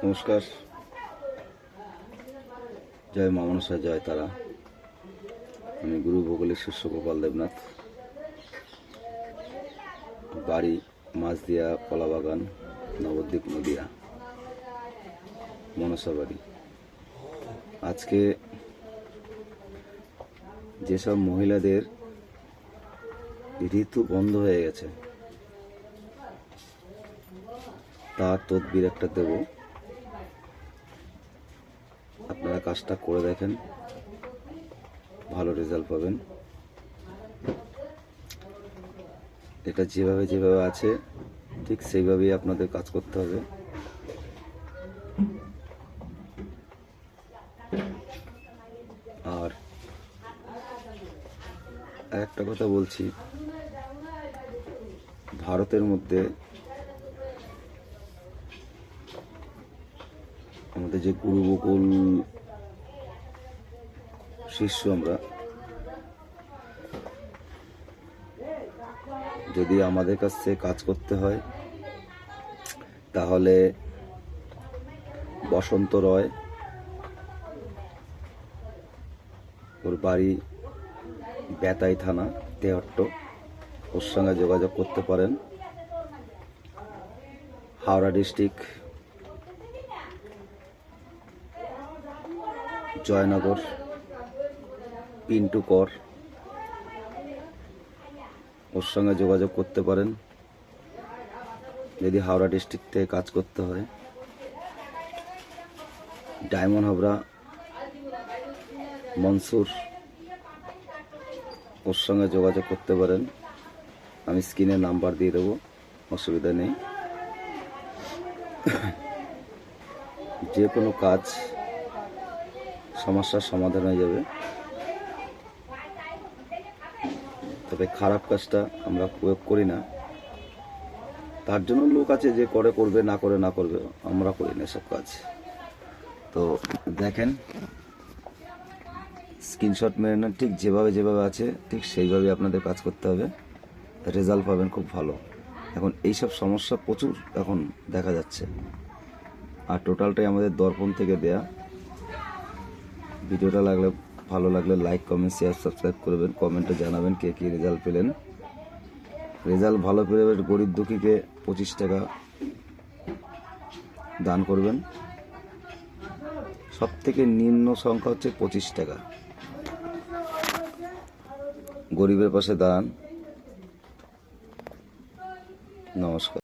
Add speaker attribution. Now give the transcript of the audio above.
Speaker 1: নমস্কার। জয় মা মনসা, জয় তারা। আমি গুরু ভৌগোলিক শিষ্য গোপাল দেবনাথ। বাড়ি মাঝদিয়া, কলাবাগান, নবদ্বীপ, নদিয়া, মনসা বাড়ি। আজকে যেসব মহিলাদের ঋতু বন্ধ হয়ে গেছে তার তদবির একটা দেব, আপনারা কাজটা করে দেখেন, ভালো রেজাল্ট পাবেন। এটা যেভাবে আছে ঠিক সেইভাবেই আপনাদের কাজ করতে হবে। আর একটা কথা বলছি, ভারতের মধ্যে আমাদের যে গুরু বকুল শিষ্য, আমরা যদি আমাদের কাছ থেকে কাজ করতে হয় তাহলে বসন্ত রয়, ওর বাড়ি বেতাই থানা, তেহট্ট, ওর সঙ্গে যোগাযোগ করতে পারেন। হাওড়া ডিস্ট্রিক্ট, জয়নগর, পিন্টু কর, ওর সঙ্গে যোগাযোগ করতে পারেন যদি হাওড়া ডিস্ট্রিক্ট থেকে কাজ করতে হয়। ডায়মন্ড হাবড়া, মনসুর, ওর সঙ্গে যোগাযোগ করতে পারেন। আমি স্ক্রিনে নাম্বার দিয়ে দেবো, অসুবিধা নেই। যে কোনো কাজ সমস্যার সমাধান হয়ে যাবে। তবে খারাপ কাজটা আমরা প্রয়োগ করি না, তার জন্য লোক আছে যে করবে, না করবে, আমরা করি না সব কাজ। তো দেখেন, স্ক্রিনশট মেরে নেন, ঠিক যেভাবে আছে ঠিক সেইভাবে আপনাদের কাজ করতে হবে, রেজাল্ট পাবেন খুব ভালো। এখন এইসব সমস্যা প্রচুর এখন দেখা যাচ্ছে, আর টোটালটাই আমাদের দর্পণ থেকে দেয়া। ভিডিওটা ভালো লাগলে লাইক, কমেন্ট, শেয়ার, সাবস্ক্রাইব করবেন। কমেন্টে জানাবেন কে কী রেজাল্ট পেলেন। রেজাল্ট ভালো পেলে গরিব দুঃখীকে 25 টাকা দান করবেন। সব থেকে নিম্ন সংখ্যা হচ্ছে 25 টাকা। গরিবের পাশে দাঁড়ান। নমস্কার।